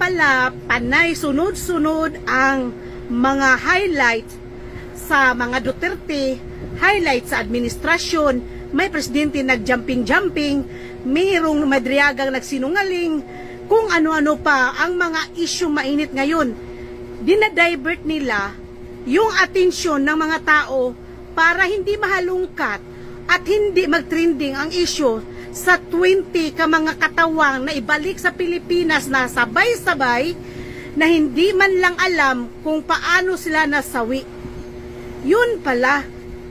pala panay sunod-sunod ang mga highlight sa mga Duterte, highlight sa administrasyon, may presidente nag-jumping-jumping, mayroong madriagang nagsinungaling, kung ano-ano pa ang mga issue mainit ngayon. Dinadivert nila yung atensyon ng mga tao para hindi mahalungkat at hindi mag-trending ang issue sa 20 ka mga katawang na ibalik sa Pilipinas na sabay-sabay na hindi man lang alam kung paano sila nasawi. Yun pala.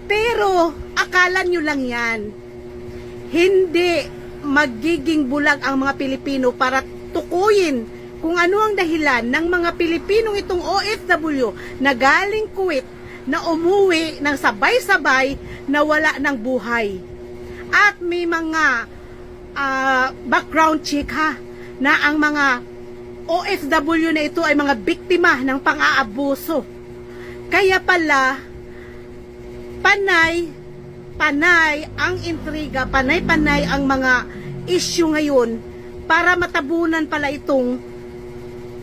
Pero akala nyo lang yan. Hindi magiging bulag ang mga Pilipino para tukuyin kung ano ang dahilan ng mga Pilipinong itong OFW na galing Kuwait na umuwi ng sabay-sabay na wala ng buhay. At may mga background check ha, na ang mga OFW na ito ay mga biktima ng pang-aabuso. Kaya pala, panay ang intriga, panay ang mga issue ngayon para matabunan pala itong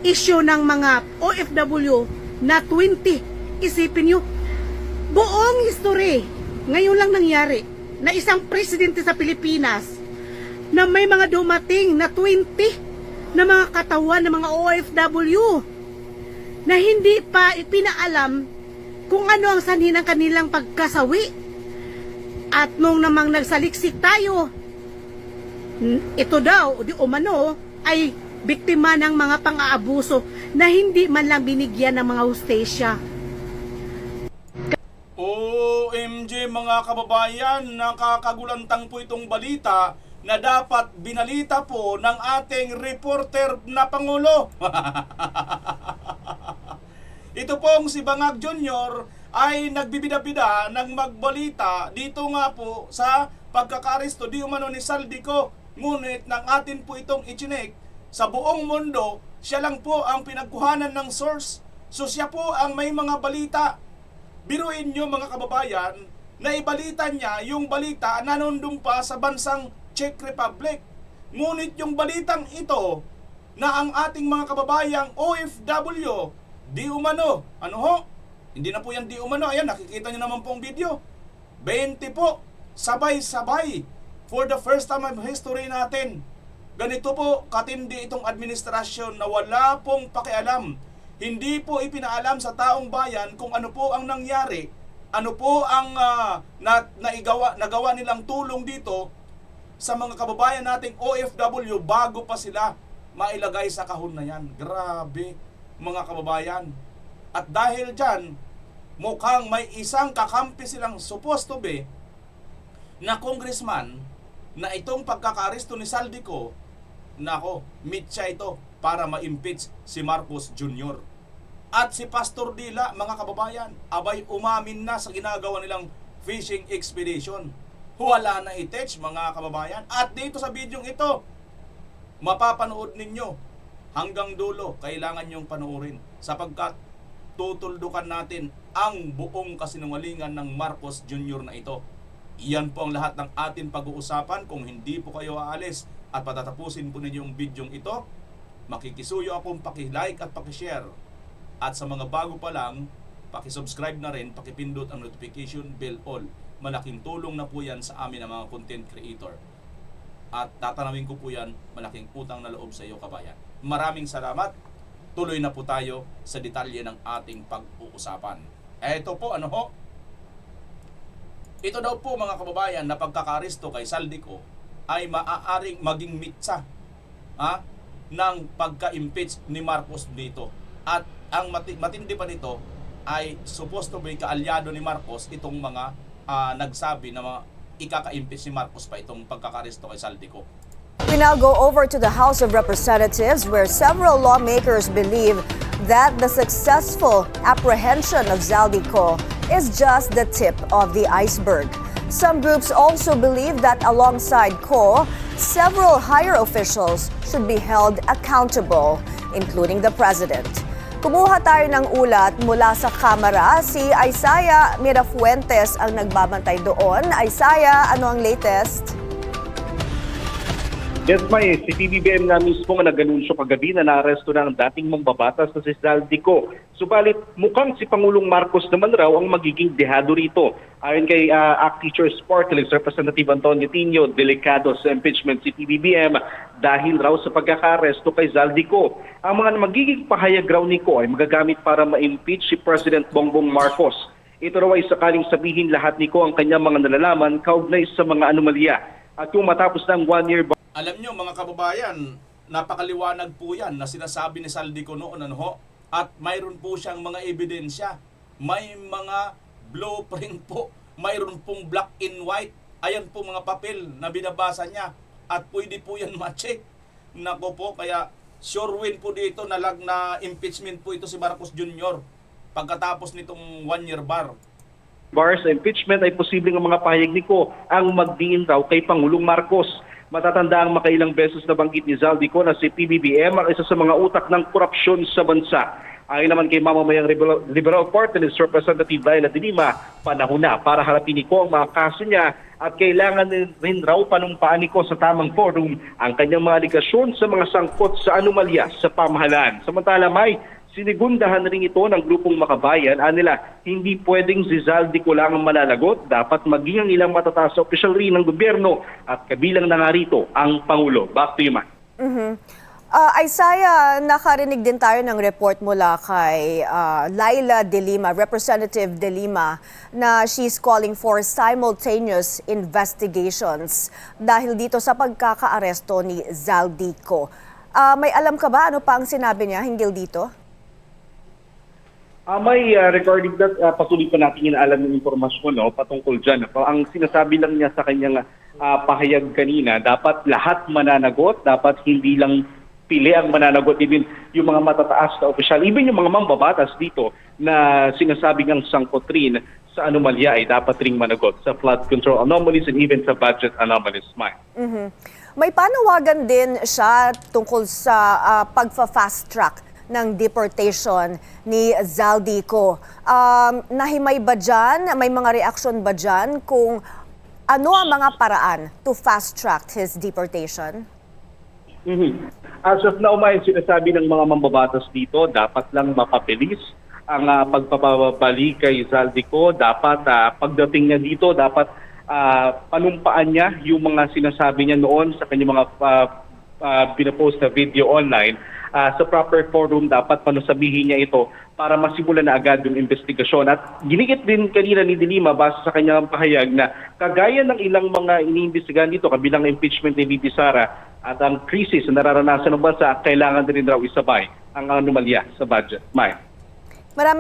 issue ng mga OFW na 20. Isipin nyo, buong history, ngayon lang nangyari na isang presidente sa Pilipinas na may mga dumating na 20 na mga katawan ng mga OFW na hindi pa ipinaalam kung ano ang sanhi ng kanilang pagkasawi. At nung namang nagsaliksik tayo, ito daw, di umano, ay biktima ng mga pang-aabuso na hindi man lang binigyan ng mga hustesya. OMG mga kababayan, nakakagulantang po itong balita na dapat binalita po ng ating reporter na Pangulo. Ito pong si Bangag Jr. ay nagbibida-bida ng magbalita dito nga po sa pagkakaaresto di umano ni Saldico. Ngunit nang atin po itong ichinek sa buong mundo, siya lang po ang pinagkuhanan ng source. So siya po ang may mga balita. Biruin nyo mga kababayan na ibalita niya yung balita na nandun pa sa bansang Czech Republic. Ngunit yung balitang ito na ang ating mga kababayang OFW di umano, ano ho? Hindi na po yan di umano. Ayan, nakikita nyo naman po ang video. 20 po, sabay-sabay. For the first time in history natin. Ganito po, katindi itong administrasyon na wala pong pakialam. Hindi po ipinaalam sa taong bayan kung ano po ang nangyari. Ano po ang nagawa nilang tulong dito sa mga kababayan nating OFW bago pa sila mailagay sa kahon na yan. Grabe, mga kababayan. At dahil dyan, mukhang may isang kakampi silang supposed to be na congressman na itong pagkakaaresto ni Saldico, nako, mitya ito para ma-impeach si Marcos Jr. At si Pastor Dila, mga kababayan, abay umamin na sa ginagawa nilang fishing expedition. Wala na itech, mga kababayan. At dito sa bidyong ito, mapapanood ninyo hanggang dulo. Kailangan nyong panoorin sapagkat tutuldukan natin ang buong kasinungalingan ng Marcos Jr. na ito. Iyan po ang lahat ng atin pag-uusapan. Kung hindi po kayo aalis at patatapusin po ninyo yung bidyong ito, makikisuyo akong paki-like at paki-share. At sa mga bago pa lang, paki-subscribe na rin, paki-pindot ang notification bell all. Malaking tulong na po yan sa amin ng mga content creator. At tatanawin ko po yan, malaking utang na loob sa iyo kabayan. Maraming salamat. Tuloy na po tayo sa detalye ng ating pag-uusapan. Ito po, ano ho? Ito daw po mga kababayan na pagkakaaresto kay Saldico ay maaaring maging mitsa ng pagka-impeach ni Marcos dito. At ang matindi pa nito ay supposed to be kaalyado ni Marcos itong mga nagsabi na mga ikaka-impeach si Marcos pa itong pagkakaaresto kay Saldico. We now go over to the House of Representatives where several lawmakers believe that the successful apprehension of Zaldico is just the tip of the iceberg. Some groups also believe that alongside Ko, several higher officials should be held accountable, including the president. Kumuha tayo ng ulat mula sa Kamara. Si Isaiah Mirafuentes ang nagbabantay doon. Isaiah, ano ang latest? Yes, May, si PBBM nga mismo nga nag-anunsyo kagabi na naaresto na ang dating mambabatas na si Zaldico. Subalit mukhang si Pangulong Marcos naman raw ang magiging dehado rito. Ayon kay ACT Teachers Party List Representative Antonio Tino, delikado sa impeachment si PBBM dahil raw sa pagkakaresto kay Zaldico. Ang mga magiging pahayag raw niko ay magagamit para ma-impeach si President Bongbong Marcos. Ito raw ay sakaling sabihin lahat niko ang kanyang mga nalalaman kaugnay sa mga anomalya. At kung matapos ng 1 year Alam nyo mga kababayan, napakaliwanag po yan na sinasabi ni Zaldico noon at mayroon po siyang mga ebidensya. May mga blueprint po, mayroon pong black and white. Ayan po mga papel na binabasa niya at pwede po yan ma-check. Nako po, kaya sure win po dito na impeachment po ito si Marcos Jr. pagkatapos nitong 1 year bar. sa impeachment ay posibleng ang mga pahayag niko ang magdiin raw kay Pangulong Marcos. Matatanda ang makailang beses na banggit ni Zaldico na si PBBM ang isa sa mga utak ng korupsyon sa bansa. Ayon naman kay mamamayang Liberal Party List Representative Laila de Lima, panahon na para harapin niko ang mga kaso niya at kailangan rin raw panumpaan niko sa tamang forum ang kanyang mga aligasyon sa mga sangkot sa anomalya sa pamahalaan. Samantala, May, sinigundahan rin ito ng grupong Makabayan. Anila, hindi pwedeng si Zaldico lang ang malalagot. Dapat maging ang ilang matataas na opisyal rin ng gobyerno at kabilang na nga rito ang Pangulo. Back to you, Ma. Isaiah, nakarinig din tayo ng report mula kay Laila de Lima, Representative de Lima, na she's calling for simultaneous investigations dahil dito sa pagkakaaresto ni Zaldico. May alam ka ba ano pa ang sinabi niya hinggil dito? May regarding that, patuloy pa natin inaalam yung informasyon patungkol dyan. Ang sinasabi lang niya sa kanyang pahayag kanina, dapat lahat mananagot, dapat hindi lang pili ang mananagot, even yung mga matataas na opisyal, even yung mga mambabatas dito na sinasabing ang sangkot rin sa anomalya ay dapat ring managot sa flood control anomalies and even sa budget anomalies. May panawagan din siya tungkol sa pagfa-fast track ng deportation ni Zaldico. Nahimay ba dyan? May mga reaksyon ba dyan kung ano ang mga paraan to fast track his deportation? As of now, May, sinasabi ng mga mambabatas dito, dapat lang mapabilis ang pagpapabalik kay Zaldico. Dapat pagdating niya dito, dapat panumpaan niya yung mga sinasabi niya noon sa kanyang mga pinapost na video online. Sa proper forum, dapat panusabihin niya ito para masimulan na agad yung investigasyon. At ginikit din kanina ni De Lima base sa kanyang pahayag na kagaya ng ilang mga iniimbestigahan dito, kabilang impeachment ni VP Sara at ang krisis na nararanasan ng bansa, kailangan din raw isabay ang anomalya sa budget. May.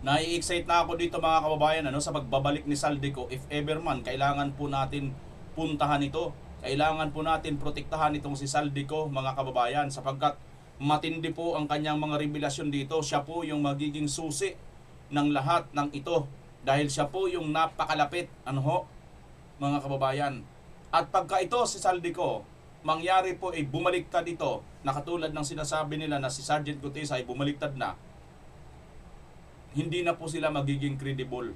Nai-excite na ako dito mga kababayan sa pagbabalik ni Zaldico. If ever man, kailangan po natin puntahan ito. Kailangan po natin protektahan itong si Zaldico mga kababayan sapagkat matindi po ang kanyang mga revelasyon dito. Siya po yung magiging susi ng lahat ng ito dahil siya po yung napakalapit mga kababayan. At pagka ito si Zaldico mangyari po ay bumaliktad ito na katulad ng sinasabi nila na si Sergeant Gutesa ay bumaliktad na, hindi na po sila magiging credible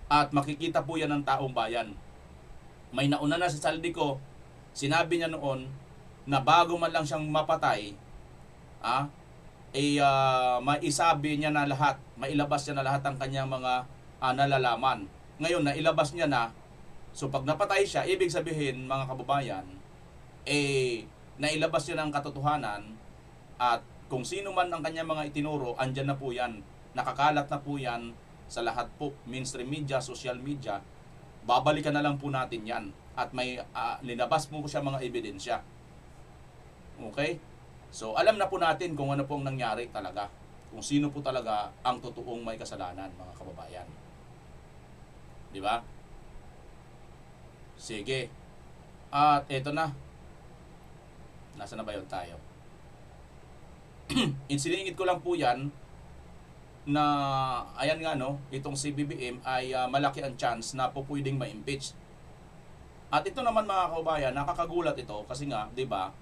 at makikita po yan ng taong bayan. May nauna na si Zaldico, sinabi niya noon na bago man lang siyang mapatay maisabi niya na lahat, mailabas niya na lahat ang kanyang mga nalalaman. Ngayon nailabas niya na, so pag napatay siya, ibig sabihin mga kababayan, nailabas niya ng katotohanan at kung sino man ang kanyang mga itinuro, andyan na po yan. Nakakalat na po yan sa lahat po, mainstream media, social media. Babalikan na lang po natin yan. At may linabas po siya mga ebidensya. Okay? So alam na po natin kung ano po ang nangyari talaga. Kung sino po talaga ang totoong may kasalanan, mga kababayan. Di ba? Sige. At eto na. Nasaan na ba yun tayo? Insilingit ko lang po yan na ayan nga itong si BBM ay malaki ang chance na po pwedeng ma-impeach. At ito naman mga kababayan, nakakagulat ito kasi nga, 'di ba?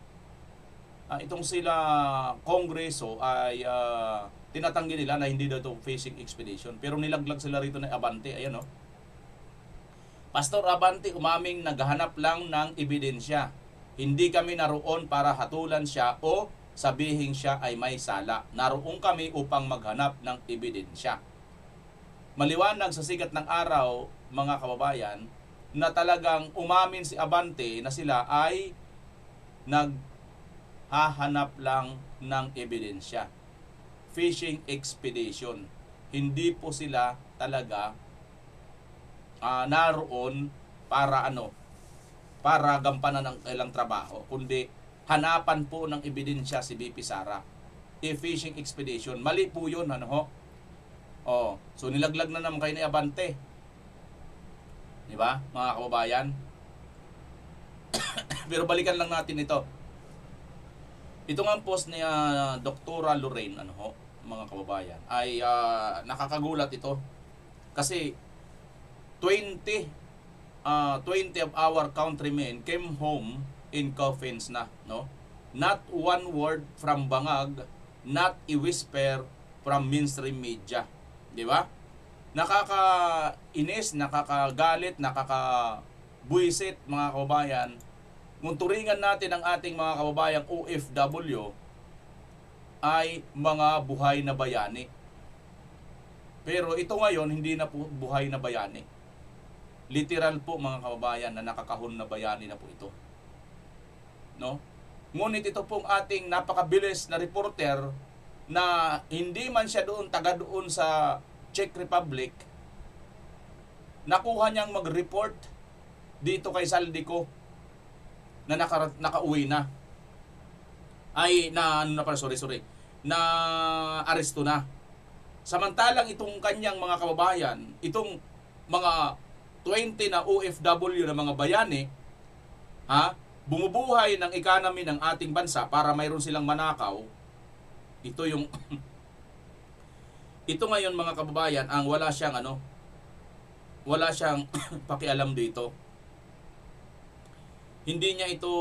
Itong sila Kongreso ay tinatanggi nila na hindi daw ito fishing expedition, pero nilaglag sila rito ng Abante, ayan Pastor Abante umaming naghahanap lang ng ebidensya. Hindi kami naroon para hatulan siya o sabihin siya ay may sala. Naroon kami upang maghanap ng ebidensya. Maliwanag sa sikat ng araw, mga kababayan, na talagang umamin si Abante na sila ay naghahanap lang ng ebidensya. Fishing expedition. Hindi po sila talaga naroon para para gampanan ng ilang trabaho, kundi hanapan po ng ebidensya si BP Sara. Fishing expedition. Mali po yun, so nilaglag na naman kayo ni Abante. Di ba, mga kababayan? Pero balikan lang natin ito. Ito nga ang post ni Dr. Lorraine, mga kababayan, ay nakakagulat ito. Kasi 20 of our countrymen came home in coffins na, no? Not one word from Bangag, not a whisper from mainstream media. Di ba? Nakakainis, nakakagalit, nakakabuisit, mga kababayan. Kung turingan natin ang ating mga kababayang OFW ay mga buhay na bayani. Pero ito ngayon, hindi na po buhay na bayani. Literal po, mga kababayan, na nakakahon na bayani na po ito. No? Ngunit ito pong ating napakabilis na reporter na hindi man siya doon, taga doon sa Czech Republic, nakuha niyang mag-report dito kay Saldico na nakauwi na. Ay, na aresto na. Samantalang itong kanyang mga kababayan, itong mga 20 na OFW na mga bayani, bumubuhay ng economy ng ating bansa para mayroon silang manakaw. Ito yung ito ngayon, mga kababayan, ang wala siyang pakialam dito. Hindi niya ito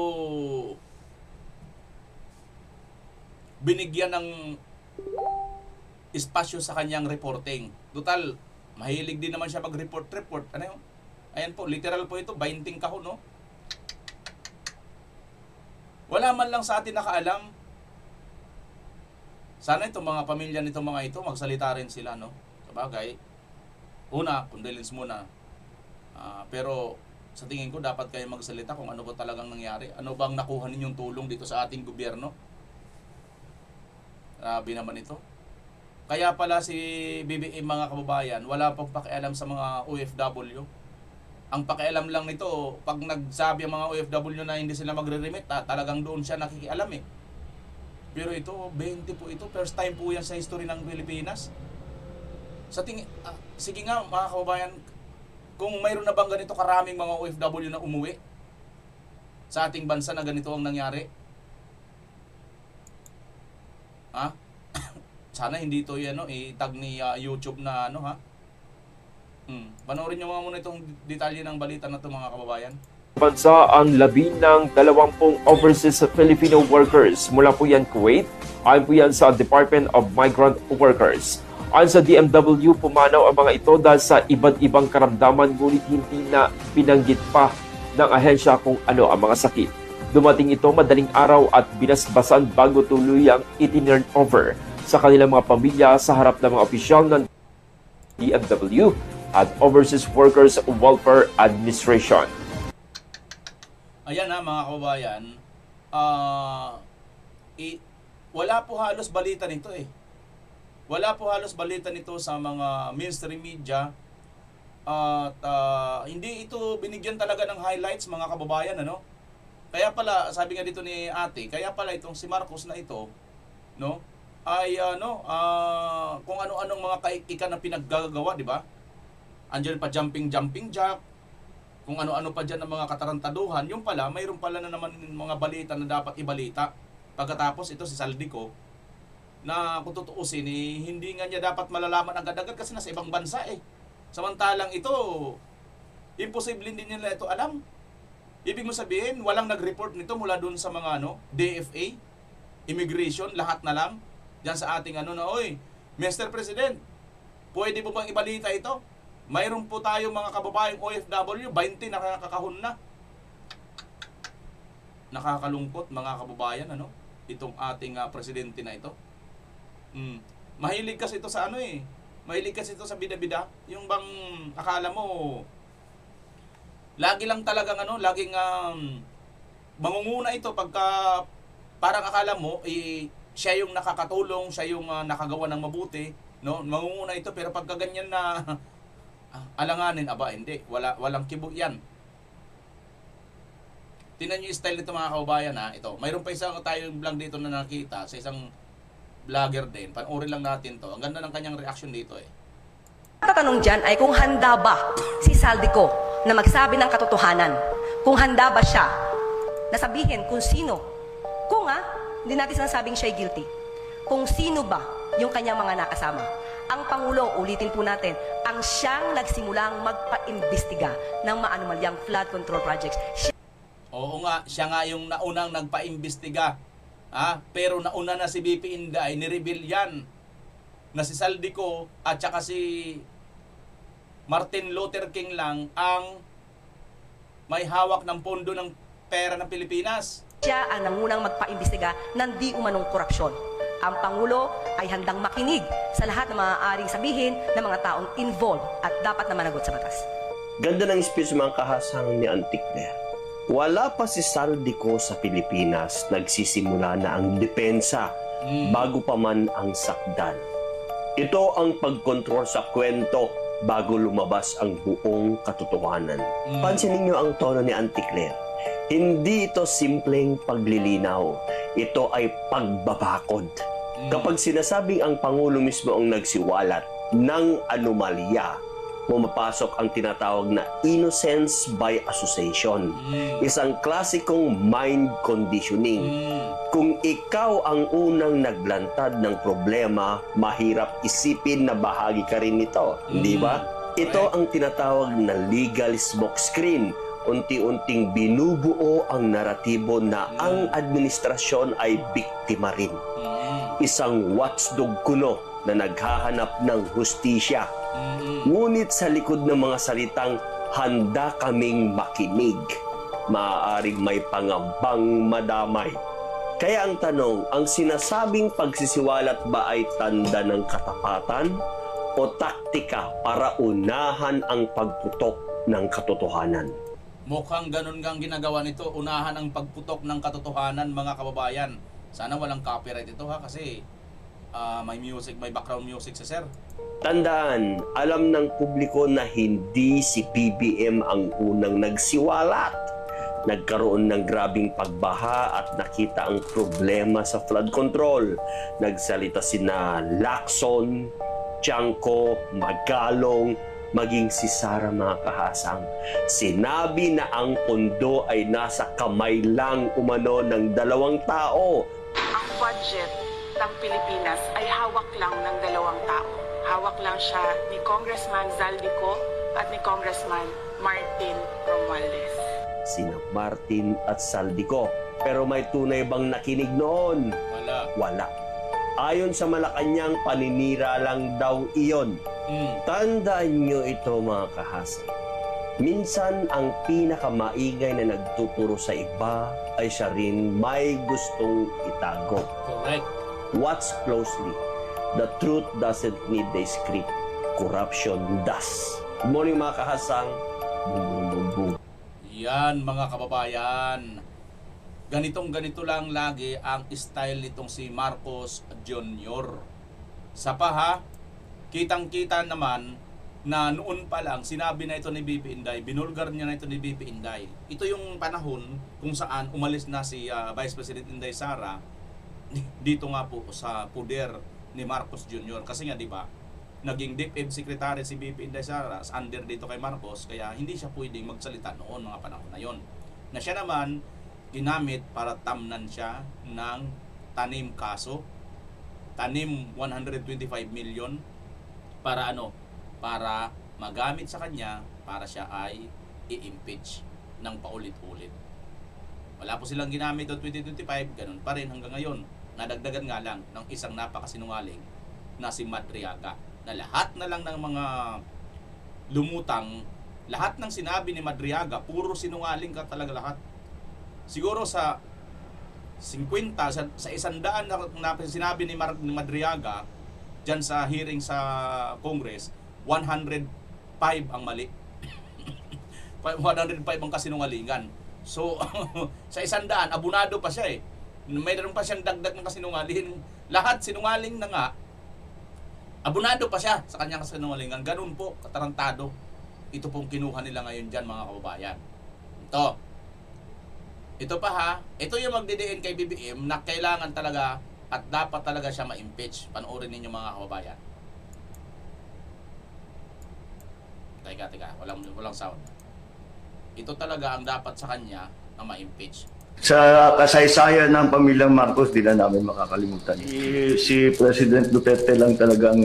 binigyan ng espasyo sa kanyang reporting. Total, mahilig din naman siya mag-report. Ayan po, literal po ito, 20 kahon, no? Wala man lang sa atin nakaalam. Sana itong mga pamilya nitong mga ito, magsalita rin sila, no? Sabagay, una, condolence muna. Pero sa tingin ko, dapat kayo magsalita kung ano ba talagang nangyari. Ano bang nakuha ninyong tulong dito sa ating gobyerno? Grabe naman ito. Kaya pala si BBM, mga kababayan, wala pang pakialam sa mga OFW. Ang pakialam lang nito, pag nagsabi ang mga OFW na hindi sila magre-remit, talagang doon siya nakikialam eh. Pero ito, 20 po ito. First time po yan sa history ng Pilipinas. Sige nga, mga kababayan, kung mayroon na bang ganito karaming mga OFW na umuwi sa ating bansa na ganito ang nangyari? Sana hindi ito itag ni YouTube na Panoorin nyo muna itong detalye ng balita na ito, mga kababayan. Bansa ang 20 overseas Filipino workers mula po yan Kuwait. Ayon po yan sa Department of Migrant Workers. Ayon sa DMW, pumanaw ang mga ito dahil sa iba't ibang karamdaman, ngunit hindi na binanggit pa ng ahensya kung ano ang mga sakit. Dumating ito madaling araw at binasbasan bago tuluyang itinurn over sa kanilang mga pamilya sa harap ng mga opisyal ng DMW at Overseas Workers Welfare Administration. Ayan mga kababayan, wala po halos balita nito eh. Wala po halos balita nito sa mga mainstream media at hindi ito binigyan talaga ng highlights, mga kababayan, Kaya pala, sabi nga dito ni ate, kaya pala itong si Marcos na ito, ay kung ano-anong mga kaikikan na pinaggagawa, di ba? Andiyan pa jumping jack, kung ano-ano pa dyan ng mga katarantaduhan, yung pala, mayroon pala na naman mga balita na dapat ibalita. Pagkatapos ito si Saldico, na kung tutuusin, hindi nga niya dapat malalaman agad-agad kasi nasa ibang bansa eh. Samantalang ito, imposible din nila ito alam. Ibig mo sabihin, walang nag-report nito mula dun sa mga DFA, immigration, lahat na lang. Diyan sa ating oy, Mr. President, pwede mo bang ibalita ito? Mayroon po tayo mga kababayang OFW, 20 nakakakahon na. nakakalungkot mga kababayan, ano? Itong ating presidente na ito. Mahilig kasi ito sa ano eh. Mahilig kasi ito sa bida-bida. Yung bang akala mo lagi lang talagang ano, laging mangunguna ito pagka parang akala mo siya yung nakakatulong, siya yung nakagawa ng mabuti, no? Mangunguna ito pero pagka ganyan na alanganin, hindi, walang kibo yan. Tingnan niyo yung style nito mga kababayan ito. Mayroon pa isang tayong vlog dito na nakita sa isang vlogger din. Panoorin lang natin to. Ang ganda ng kanyang reaction dito eh. Tatanong dyan ay kung handa ba si Saldico na magsabi ng katotohanan. Kung handa ba siya na sabihin kung sino. Kung hindi natin sinasabing siya'y guilty. Kung sino ba yung kanyang mga nakasama. Ang Pangulo, ulitin po natin, ang siyang nagsimulang magpa-imbestiga ng maanumalyang flood control projects. Oo nga, siya nga yung naunang nagpa-imbestiga. Pero nauna na si BP Inday, ni-reveal yan na si Saldico at saka si Martin Luther King lang ang may hawak ng pondo ng pera ng Pilipinas. Siya ang nangunang magpa-imbestiga ng di umanong korupsyon. Ang Pangulo ay handang makinig sa lahat ng maaaring sabihin ng mga taong involved at dapat na managot sa batas. Ganda ng speech mga kahasang ni Auntie Claire. Wala pa si Saldico sa Pilipinas, nagsisimula na ang depensa bago pa man ang sakdal. Ito ang pagkontrol sa kwento bago lumabas ang buong katotohanan. Pansinin niyo ang tono ni Auntie Claire. Hindi ito simpleng paglilinaw. Ito ay pagbabakod. Kapag sinasabing ang Pangulo mismo ang nagsiwalat ng anomalya, pumapasok ang tinatawag na innocence by association. Isang klasikong mind conditioning. Kung ikaw ang unang naglantad ng problema, mahirap isipin na bahagi ka rin nito. Hindi ba? Ito ang tinatawag na legal smokescreen. Unti-unting binubuo ang naratibo na ang administrasyon ay biktima rin. Isang watchdog kuno na naghahanap ng hustisya. Ngunit sa likod ng mga salitang handa kaming makinig, maaaring may pangambang madamay. Kaya ang tanong, ang sinasabing pagsisiwalat ba ay tanda ng katapatan o taktika para unahan ang pagputok ng katotohanan? Mukhang ganun gang ginagawa nito, unahan ang pagputok ng katotohanan mga kababayan. Sana walang copyright ito kasi may music, may background music sa sir. Tandaan, alam ng publiko na hindi si BBM ang unang nagsiwalat. Nagkaroon ng grabing pagbaha at nakita ang problema sa flood control. Nagsalita sina Lacson, Tiangco, Magalong, maging si Sara mga kahasang. Sinabi na ang pondo ay nasa kamay lang umano ng 2 tao. Ang budget ng Pilipinas ay hawak lang ng 2 tao. Hawak lang siya ni Congressman Zaldico at ni Congressman Martin Romualdez. Sina Martin at Saldico. Pero may tunay bang nakinig noon? Wala. Ayon sa Malacanang, paninira lang daw iyon. Tandaan nyo ito mga kahasang. Minsan ang pinakamaingay na nagtuturo sa iba ay siya rin may gustong itago. Correct. Watch closely. The truth doesn't need a script. Corruption does. Good morning mga kahasang. Boom, boom, boom, boom. Yan mga kababayan. Ganito lang lagi ang style nitong si Marcos Jr. Sa kitang-kita naman na noon pa lang sinabi na ito ni BP Inday, binulgar niya na ito ni BP Inday. Ito yung panahon kung saan umalis na si Vice President Inday Sara dito nga po sa puder ni Marcos Jr. Kasi nga di ba, naging DepEd Secretary si BP Inday Sara under dito kay Marcos, kaya hindi siya pwedeng magsalita noon mga panahon na yon. Na siya naman ginamit para tamnan siya ng tanim kaso, tanim 125 million para para magamit sa kanya para siya ay i-impeach ng paulit-ulit. Wala po silang ginamit noong 2025, ganun pa rin hanggang ngayon. Nadagdagan nga lang ng isang napakasinungaling na si Madriaga, na lahat na lang ng mga lumutang, lahat ng sinabi ni Madriaga, puro sinungaling ka talaga lahat. siguro sa 50, sa 100 na sinabi ni Madriaga dyan sa hearing sa Congress, 105 ang mali. 105 ang kasinungalingan. So, sa 100, abunado pa siya eh. Mayroon pa siyang dagdag ng kasinungaling. Lahat sinungaling na nga, abunado pa siya sa kanyang kasinungalingan. Ganun po, katarantado. Ito pong kinuha nila ngayon dyan, mga kababayan. Ito pa ha, ito yung magdidiin kay BBM na kailangan talaga at dapat talaga siya ma-impeach. Panoorin ninyo mga kababayan. Teka, walang sound. Ito talaga ang dapat sa kanya na ma-impeach. Sa kasaysayan ng pamilyang Marcos, di na namin makakalimutan. Si President Duterte lang talagang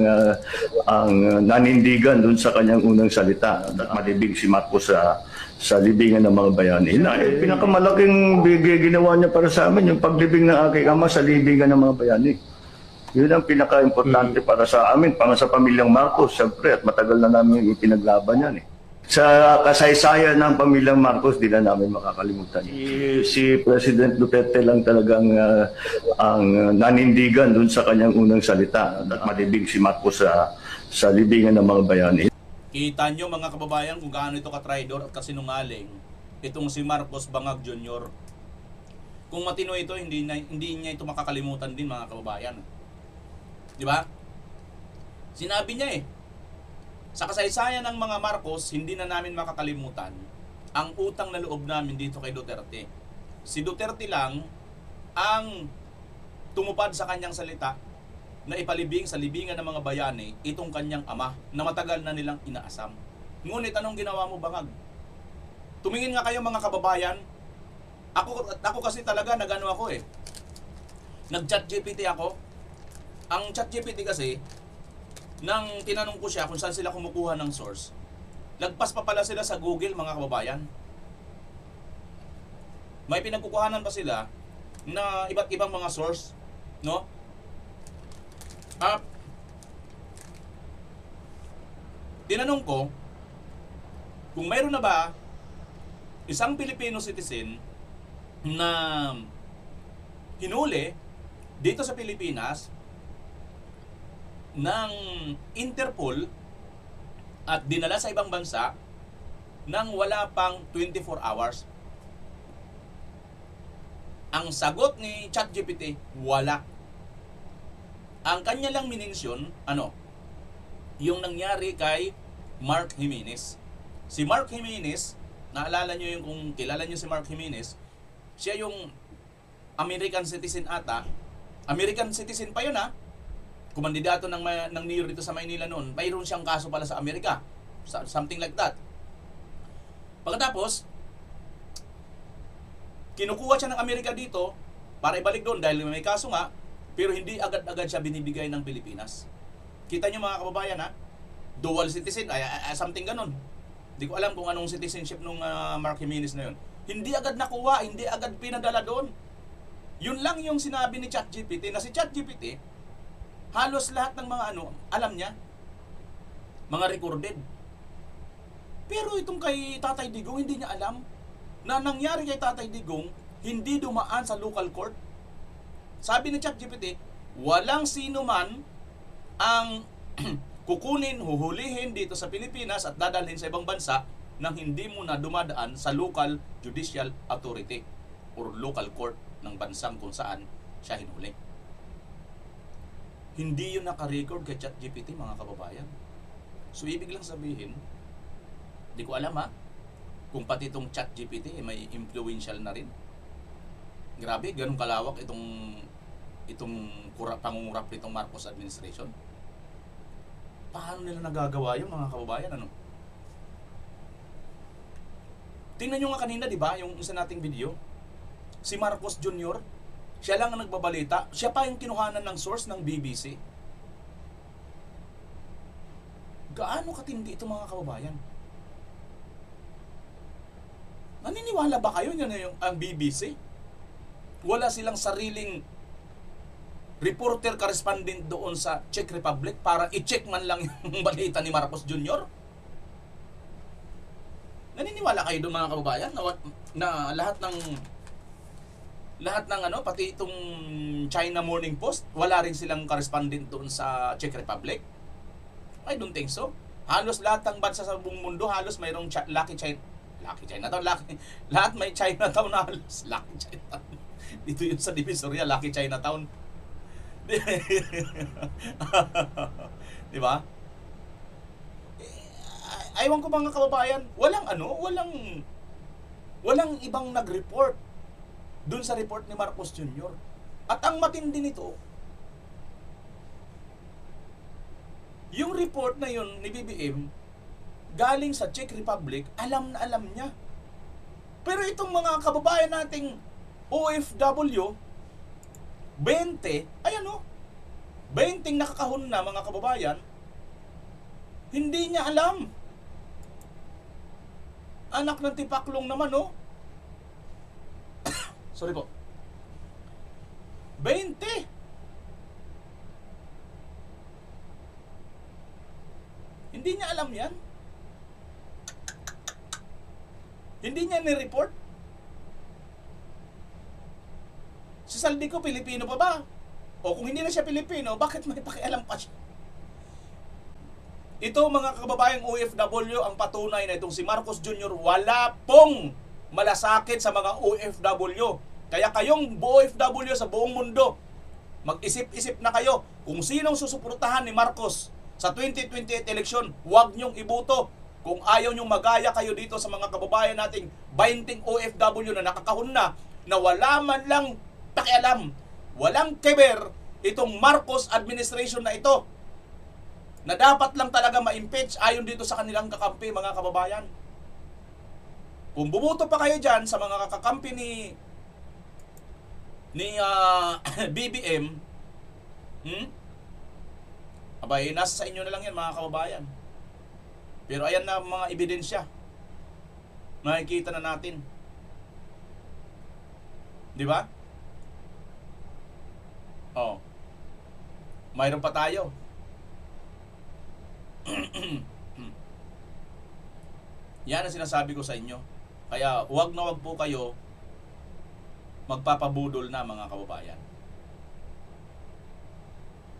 ang nanindigan dun sa kanyang unang salita. Malibing si Marcos sa libingan ng mga bayani. Pinakamalaking ginawa niya para sa amin, yung paglibing ng aking ama sa libingan ng mga bayani. Yun ang pinaka-importante para sa amin, para sa pamilyang Marcos, siyempre, at matagal na namin ipinaglaban yan eh. Sa kasaysayan ng pamilyang Marcos, di na namin makakalimutan. Si President Duterte lang talagang ang nanindigan dun sa kanyang unang salita. At malibing si Marcos sa libingan ng mga bayani. Kita nyo mga kababayan kung gaano ito ka-traidor at kasinungaling itong si Marcos Bangag Jr. Kung matino ito, hindi niya ito makakalimutan din mga kababayan. Di ba? Sinabi niya eh, sa kasaysayan ng mga Marcos, hindi na namin makakalimutan ang utang na loob namin dito kay Duterte. Si Duterte lang ang tumupad sa kanyang salita na ipalibing sa libingan ng mga bayani itong kanyang ama na matagal na nilang inaasam. Ngunit anong ginawa mo, Bangag? Tumingin nga kayo mga kababayan. Ako kasi talaga nagano ako eh. Nag-chat GPT ako. Ang chat GPT kasi, nang tinanong ko siya kung saan sila kumukuha ng source, lagpas pa pala sila sa Google mga kababayan. May pinagkukuhanan pa sila na iba't ibang mga source, no? Tinanong ko kung mayroon na ba isang Filipino citizen na hinuli dito sa Pilipinas ng Interpol at dinala sa ibang bansa nang wala pang 24 hours. Ang sagot ni ChatGPT, wala. Ang kanya lang minensyon, yung nangyari kay Mark Jimenez. Si Mark Jimenez, naalala nyo yung kung kilala nyo si Mark Jimenez, siya yung American citizen ata. American citizen pa yun ha. Kumandidato ng mayor dito sa Maynila noon. Mayroon siyang kaso pala sa Amerika. Something like that. Pagkatapos, kinukuha siya ng Amerika dito para ibalik doon dahil may kaso nga, pero hindi agad-agad siya binibigay ng Pilipinas. Kita nyo mga kababayan ha? Dual citizen, something ganon. Hindi ko alam kung anong citizenship nung Mark Jimenez na yun. Hindi agad nakuha, hindi agad pinadala doon. Yun lang yung sinabi ni ChatGPT na si ChatGPT, halos lahat ng mga alam niya. Mga recorded. Pero itong kay Tatay Digong, hindi niya alam na nangyari kay Tatay Digong, hindi dumaan sa local court. Sabi ni ChatGPT, walang sino man ang kukunin, huhulihin dito sa Pilipinas at dadalhin sa ibang bansa nang hindi mo na dumadaan sa local judicial authority or local court ng bansang kung saan siya hinuli. Hindi yun naka-record kay ChatGPT mga kababayan. So ibig lang sabihin, di ko alam ha, kung pati itong ChatGPT may influential na rin. Grabe, ganun kalawak itong pangungurap nitong Marcos administration. Paano nila nagagawa yung mga kababayan Tingnan nyo nga kanina, di ba, yung isa nating video, si Marcos Jr., siya lang ang nagbabalita, siya pa yung kinuhanan ng source ng BBC. Gaano katindi ito mga kababayan? Naniniwala ba kayo yan yung ang BBC? Wala silang sariling reporter correspondent doon sa Czech Republic para i-check man lang yung balita ni Marcos Jr.? Naniniwala kayo doon mga kababayan na lahat ng Lahat ng pati itong China Morning Post, wala rin silang correspondent doon sa Czech Republic. I don't think so. Halos lahat ng bansa sa buong mundo, halos mayroong Lucky Chinatown, lahat may Chinatown na halos. Lucky Chinatown. Dito yun sa Divisoria, Lucky Chinatown. Di ba? Aywan ko mga kababayan, walang ibang nag-report dun sa report ni Marcos Jr. At ang matindi nito, yung report na yun ni BBM, galing sa Czech Republic, alam na alam niya. Pero itong mga kababayan nating OFW, 20 nakakahon na mga kababayan, hindi niya alam. Anak ng tipaklong naman, Sorry po. 20. Hindi niya alam yan. Hindi niya ni-report. Si Saldico, Pilipino pa ba? O kung hindi na siya Pilipino, bakit may pakialam pa siya? Ito mga kababayang OFW ang patunay na itong si Marcos Jr. wala pong malasakit sa mga OFW. Kaya kayong OFW sa buong mundo, mag-isip-isip na kayo kung sinong susuportahan ni Marcos sa 2028 election. Huwag niyong iboto kung ayaw niyong magaya kayo dito sa mga kababayan nating 20 OFW na nakakahon na wala man lang pakialam, walang keber itong Marcos administration na ito, na dapat lang talaga ma-impeach ayon dito sa kanilang kakampi mga kababayan. Kung bubuto pa kayo dyan sa mga kakampi ni BBM, abay, nasa sa inyo na lang yan mga kababayan. Pero ayan na mga ebidensya. Nakikita na natin. Di ba? Oh. Mayroon pa tayo. Yan ang sinasabi ko sa inyo. Kaya huwag na huwag po kayo magpapabudol na mga kababayan.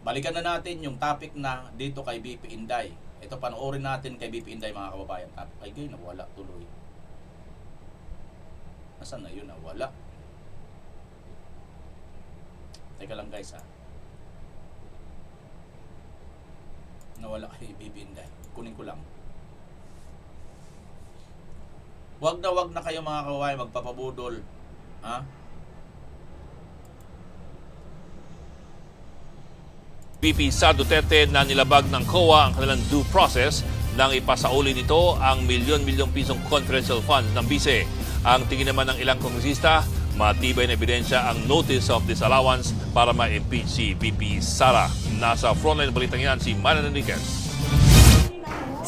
Balikan na natin yung topic na dito kay BP Inday. Ito, panoorin natin kay BP Inday mga kababayan. Ay gay, nawala tuloy. Nasaan na yun? Nawala. Teka lang guys Nawala kay BP Inday. Kunin ko lang. Wag na kayo mga kababayan magpapabudol. VP Sara Duterte na nilabag ng COA ang kanilang due process nang ipasauli nito ang milyon-milyong pisong confidential funds ng bise. Ang tingin naman ng ilang kongresista, matibay na ebidensya ang notice of disallowance para ma-impeach si VP Sara. Nasa frontline balitang yan si Manan Enriquez.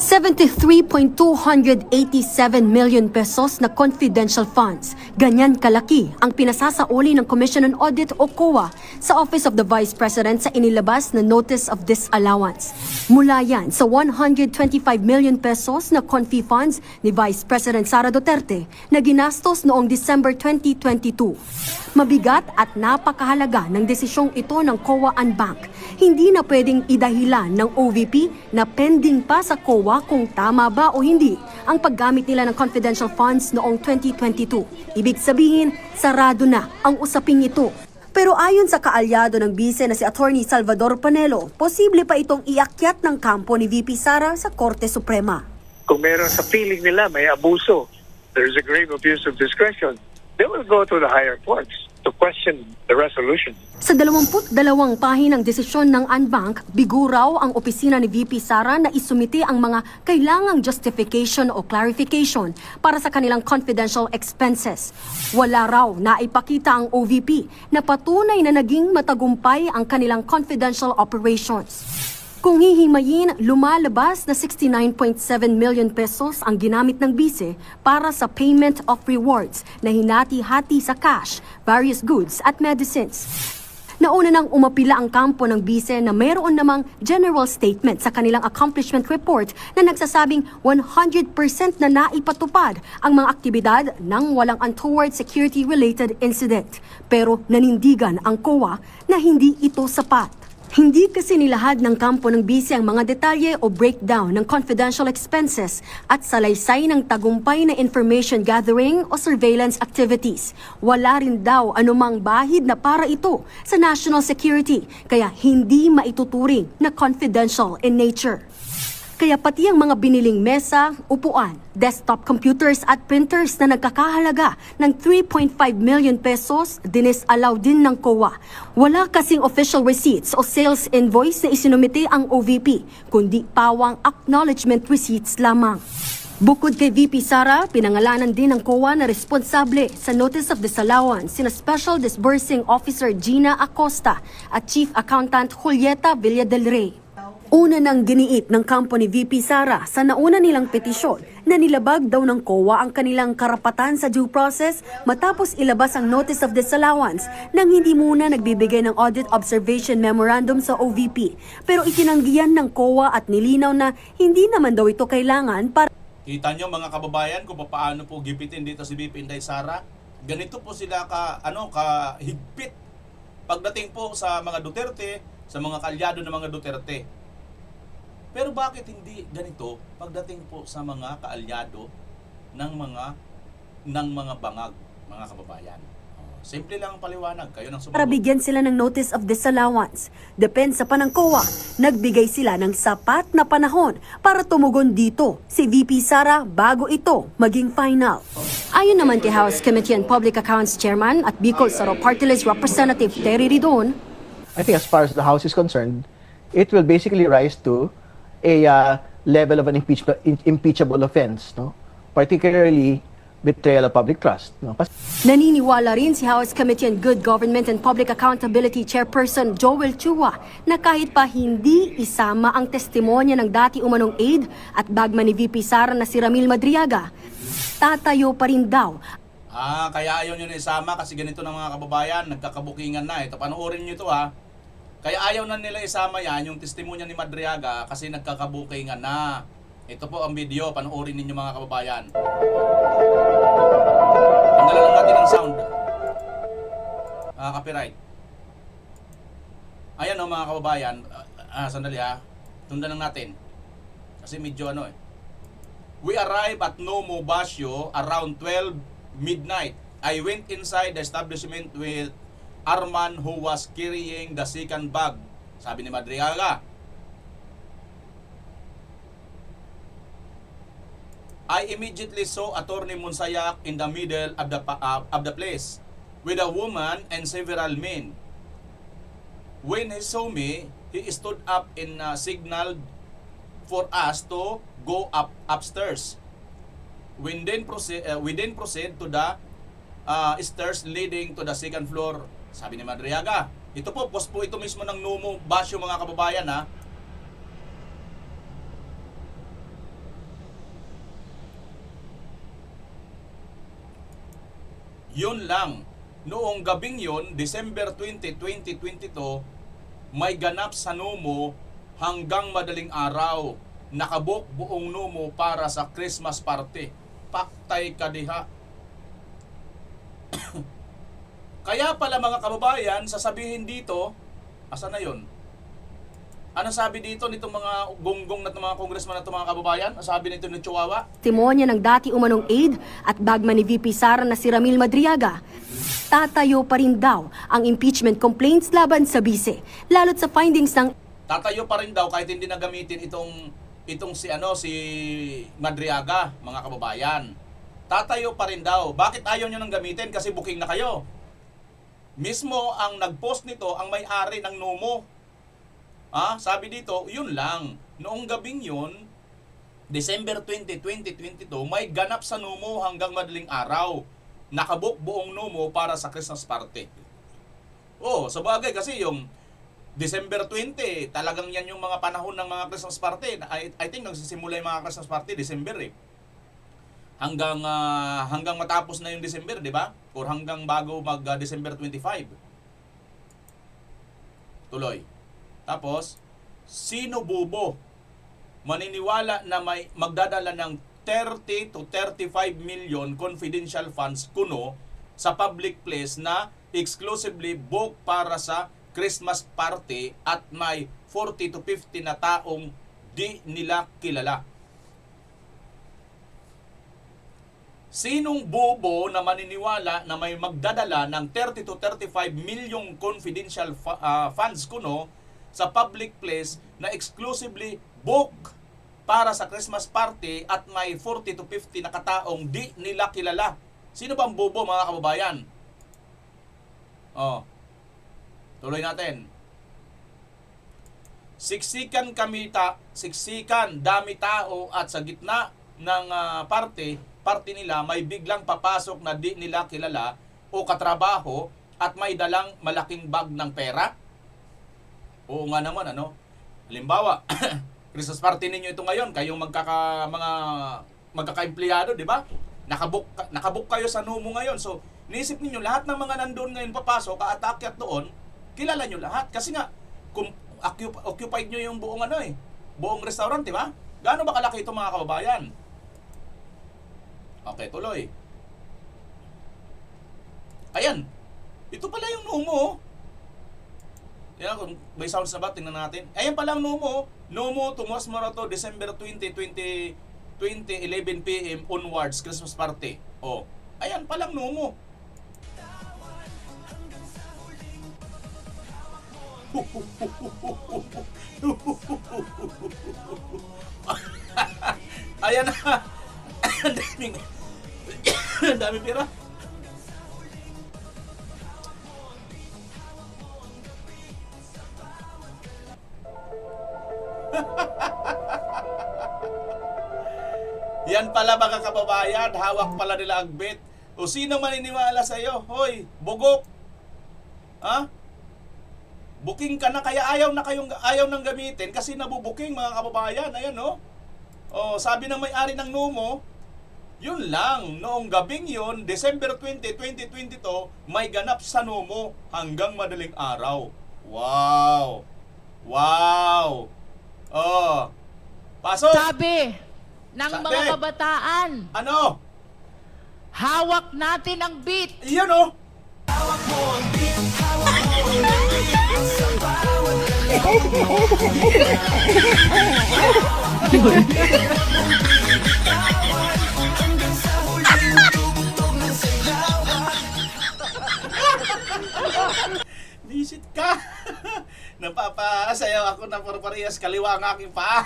73.287 million pesos na confidential funds. Ganyan kalaki ang pinasasauli ng Commission on Audit o COA sa Office of the Vice President sa inilabas na Notice of Disallowance. Mula yan sa 125 million pesos na confi funds ni Vice President Sara Duterte na ginastos noong December 2022. Mabigat at napakahalaga ng desisyong ito ng COA and Bank. Hindi na pwedeng idahilan ng OVP na pending pa sa COA kung tama ba o hindi ang paggamit nila ng confidential funds noong 2022. Ibig sabihin, sarado na ang usaping ito. Pero ayon sa kaalyado ng bise na si Attorney Salvador Panelo, posible pa itong iakyat ng kampo ni VP Sara sa Korte Suprema. Kung meron sa feeling nila may abuso, there's a grave abuse of discretion, they will go to the higher courts to question the resolution. Sa 22 pahinang desisyon ng Anbank, bigo raw ang opisina ni VP Sara na isumite ang mga kailangang justification o clarification para sa kanilang confidential expenses. Wala raw na ipakita ang OVP na patunay na naging matagumpay ang kanilang confidential operations. Kung hihimayin, lumalabas na 69.7 million pesos ang ginamit ng bise para sa payment of rewards na hinati-hati sa cash, various goods at medicines. Nauna nang umapila ang kampo ng bise na mayroon namang general statement sa kanilang accomplishment report na nagsasabing 100% na naipatupad ang mga aktibidad ng walang untoward security-related incident. Pero nanindigan ang COA na hindi ito sapat. Hindi kasi nilahad ng kampo ng bise ang mga detalye o breakdown ng confidential expenses at salaysay ng tagumpay na information gathering o surveillance activities. Wala rin daw anumang bahid na para ito sa national security, kaya hindi maituturing na confidential in nature. Kaya pati ang mga biniling mesa, upuan, desktop computers at printers na nagkakahalaga ng 3.5 million pesos dinisalaw din ng COA. Wala kasing official receipts o sales invoice na isinumite ang OVP, kundi pawang acknowledgement receipts lamang. Bukod kay VP Sara, pinangalanan din ng COA na responsable sa Notice of Disallowance sina Special Disbursing Officer Gina Acosta at Chief Accountant Julieta Villa del Rey. Una nang giniit ng kampo ni VP Sara sa nauna nilang petisyon na nilabag daw ng COA ang kanilang karapatan sa due process matapos ilabas ang Notice of Disallowance nang hindi muna nagbibigay ng Audit Observation Memorandum sa OVP. Pero itinanggihan ng COA at nilinaw na hindi naman daw ito kailangan para... Kita nyo mga kababayan kung paano po gipitin dito si VP Inday Sara. Ganito po sila kahigpit pagdating po sa mga Duterte, sa mga kalyado ng mga Duterte. Pero bakit hindi ganito pagdating po sa mga kaalyado ng mga bangag, mga kababayan? Simple lang ang paliwanag, kayo nang sumunod. Para bigyan sila ng Notice of Disallowance. Depensa pa ng COA, nagbigay sila ng sapat na panahon para tumugon dito si VP Sara bago ito maging final. Ayon naman kay House Committee on Public Accounts Chairman at Bicol Saro Party List Representative Terry Ridon, I think as far as the House is concerned, it will basically rise to a level of an impeachable offense, no? Particularly betrayal of public trust. No? Naniniwala rin si House Committee on Good Government and Public Accountability Chairperson Joel Chua na kahit pa hindi isama ang testimonya ng dati umanong aide at bagman ni VP Sara na si Ramil Madriaga, tatayo pa rin daw. Kaya ayaw nyo na isama kasi ganito ng mga kababayan, nagkakabukingan na. Ito, panoorin nyo ito ha. Kaya ayaw na nila isama yan, yung testimonya ni Madriaga kasi nagkakabukingan na. Ito po ang video, panoorin ninyo mga kababayan. Tanggalan lang natin ang sound. Copyright. Ayan o mga kababayan. Sandali ha. Tundan lang natin. Kasi medyo We arrived at Nomo Basyo around 12 midnight. I went inside the establishment with Arman who was carrying the second bag. Sabi ni Madriaga. I immediately saw Attorney Monsayak in the middle of the place with a woman and several men. When he saw me, he stood up and signaled for us to go upstairs. We then proceed to the stairs leading to the second floor. Sabi ni Madriaga. Ito po, post po ito mismo ng Nomo Basyo mga kababayan ha. Yun lang. Noong gabing yun, December 20, 2022, may ganap sa Nomo hanggang madaling araw. Nakabok buong Nomo para sa Christmas party. Paktay kadiha. Kaya pala mga kababayan, sasabihin dito, asa na yun? Ano sabi dito nitong mga gonggong na mga congressman na mga kababayan? Ano sabi nito ni Chihuahua? Testimonya ng dati umanong aide at bagman ni VP Sara na si Ramil Madriaga. Tatayo pa rin daw ang impeachment complaints laban sa bise, lalo't sa findings ng... Tatayo pa rin daw kahit hindi na gamitin itong si Madriaga, mga kababayan. Tatayo pa rin daw. Bakit ayaw nyo nang gamitin? Kasi booking na kayo. Mismo ang nag-post nito ang may-ari ng Nomo. Sabi dito, yun lang. Noong gabing yun, December 20, 2022, may ganap sa Nomo hanggang madaling araw. Nakabook buong Nomo para sa Christmas party. Sa bagay kasi yung December 20, talagang yan yung mga panahon ng mga Christmas party. I think nagsisimula yung mga Christmas party December hanggang matapos na yung December, di ba? Or hanggang bago mag December 25. Tuloy. Tapos, sino bubo maniniwala na may magdadala ng 30 to 35 million confidential funds kuno sa public place na exclusively book para sa Christmas party at may 40 to 50 na taong di nila kilala. Sinong bobo na maniniwala na may magdadala ng 30 to 35 million confidential funds kuno sa public place na exclusively book para sa Christmas party at may 40 to 50 na kataong di nila kilala? Sino bang bobo, mga kababayan? Oh. Tuloy natin. Siksikan, dami tao at sa gitna ng party nila may biglang papasok na di nila kilala o katrabaho at may dalang malaking bag ng pera? Oo nga naman, ano? Halimbawa, Christmas party ninyo ito ngayon, kayong magkaka-empleyado, di ba? Nakabook kayo sa Numo ngayon. So, niisip niyo lahat ng mga nandoon ngayon papasok, aakyat doon, kilala nyo lahat. Kasi nga, kung occupied nyo yung buong buong restaurant, di ba? Gaano ba kalaki ito, mga kababayan? Okay, tuloy. Ayan. Ito pala yung Numo. Yan, kung may sounds na ba, tingnan natin. Ayan pala ang Numo. Numo, Tomas Morato, December 20, 11 p.m. onwards, Christmas party. Oh, ayan palang Numo. Ayan na. Ang daming pera. Yan pala, mga kababayan, hawak pala nila ang bet. O sino maniniwala sa iyo? Hoy, bugok. Ha? Booking ka na, kaya ayaw nang gamitin kasi nabubuking, mga kababayan. Ayan, no? O, sabi ng may-ari ng Numo, yun lang, noong gabing yun, December 20, 2022, may ganap sa Numo hanggang madaling araw. Wow! Wow! Oh, pasok! Sabi ng mga kabataan, ano? Hawak natin ang beat. Iyan, oh! Hawak mo ang beat, hawak mo ang beat sa bawat hanggang sa huling tugtog ng sigawa. Visit ka! Napapasayaw ako na parehas kaliwa ang aking paa.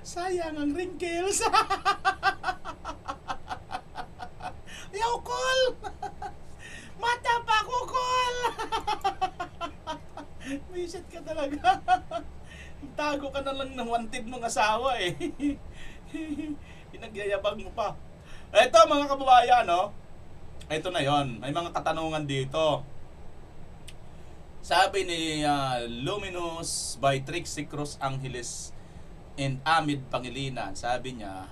Sayang ang wrinkles. Ayaw, Kol! Mata pa ko, Kol! Visit ka talaga. Tago ka na lang ng wanted mong asawa eh. Pinagyayabang mo pa. Eto, mga kababayan, no? Ito na yon. May mga katanungan dito. Sabi ni Luminous by Trixie Cruz Angeles and Amid Pangilinan, sabi niya,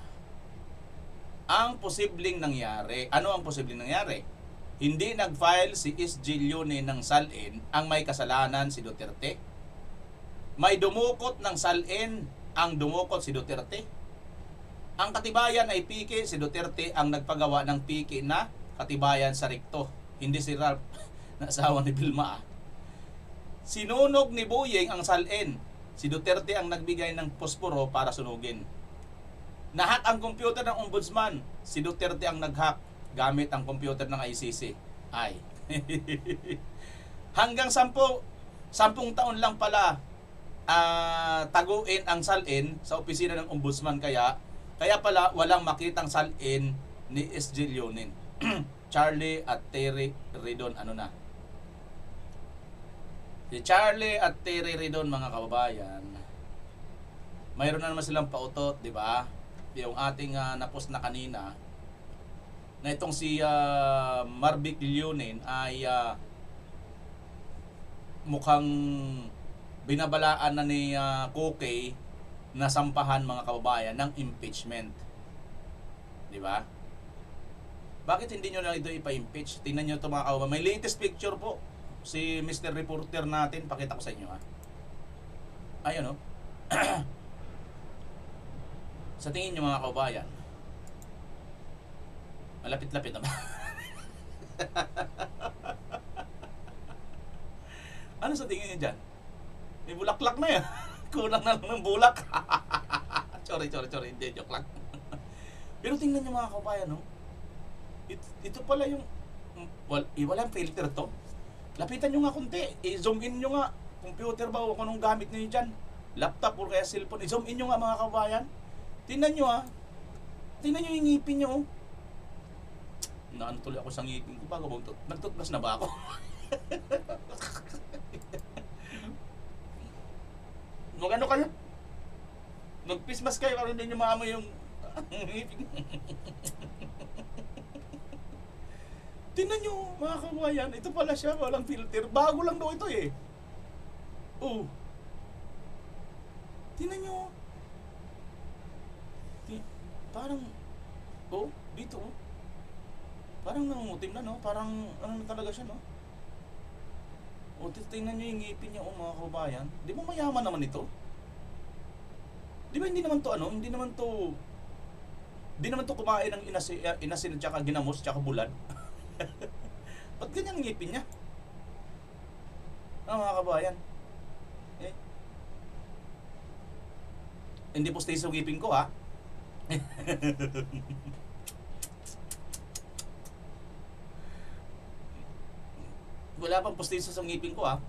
ang posibleng nangyari, ano ang posibleng nangyari? Hindi nag-file si SG Leone ng SALN, ang may kasalanan si Duterte? May dumukot ng SALN, ang dumukot si Duterte? Ang katibayan ay piki, si Duterte ang nagpagawa ng piki na katibayan sa rekto. Hindi si Ralph na asawa ni Vilma. Sinunog ni Boyeng ang SALN. Si Duterte ang nagbigay ng posporo para sunugin. Nahack ang computer ng ombudsman. Si Duterte ang nag-hack gamit ang computer ng ICC. Ay. Hanggang 10 taon lang pala taguin ang SALN sa opisina ng ombudsman, kaya pala walang makitang SALN ni SG Leonin. Charlie at Terry Ridon, ano na? Si Charlie at Terry Ridon, mga kababayan, mayroon na naman silang pautot, di ba? Yung ating napost na kanina, na itong si Marvic Leonin ay mukhang binabalaan na ni Kokey na sampahan, mga kababayan, ng impeachment. Di ba? Bakit hindi nyo na ito ipa-impeach? Tingnan nyo ito mga kababayan. May latest picture po. Si Mr. Reporter natin. Pakita ko sa inyo ha. Ayun o. Sa tingin nyo mga kababayan. Malapit-lapit naman. Ano sa tingin nyo dyan? May bulaklak na yan. Kulang na lang ng bulak. Sorry. Hindi, joke lang. Pero tingnan nyo mga kababayan, no? Ito pala yung... Walang filter to. Lapitan nyo nga kunti. I-zoom in nyo nga. Computer ba o kung anong gamit nyo dyan. Laptop o kaya cellphone. I-zoom in nyo nga mga kababayan. Tingnan nyo ha. Tingnan nyo yung ngipin nyo. Naano tuloy ako sa ngipin ko. Bago nagtutbas na ba ako? Mag-ano kayo? Mag-pismas kayo para hindi nyo maamoy yung ngipin. Tingnan nyo mga kababayan, ito pala siya, walang filter. Bago lang daw ito eh. Oh. Tingnan nyo. Parang, oh, dito oh. Parang nangungutim na no, parang ano na talaga siya no. O tingnan nyo yung ngipin niya oh mga kababayan. Di ba mayaman naman ito? Di ba hindi naman to ano, hindi naman to kumain ng inasin at saka ginamos at saka bulad. Ba't ganyan ang ngipin niya? Mga kabayan. Hindi po stay sa ngipin ko ha. Wala pang postiso sa ngipin ko ha.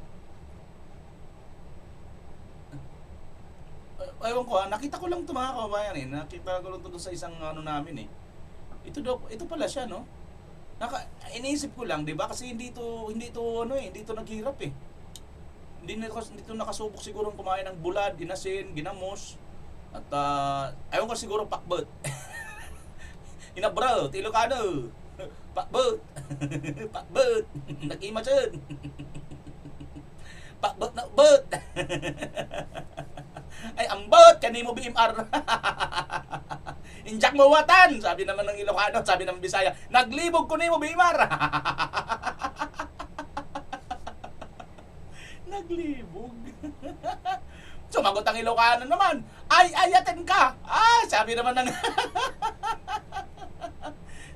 Ewan ko ha, nakita ko lang ito mga kababayan eh. Nakita ko lang ito sa isang ano namin eh. Ito pala siya no. Iniisip ko lang, 'di ba? Kasi hindi to naghirap eh. Hindi to nakasubok siguro kumain ng bulad, inasin, ginamos. At ayaw ko siguro pakbot. Inabro, Ilocano. Pakbot. Pakbot. Nakimasan. Pakbot na bot. Ay ambot kanimo BMR. Injak mo watan, sabi naman ng Ilocano, sabi ng Bisaya, naglibog ko nimo BMR. Naglibog. Sumagot ang Ilocano naman, ay ayatin ka. Sabi naman ng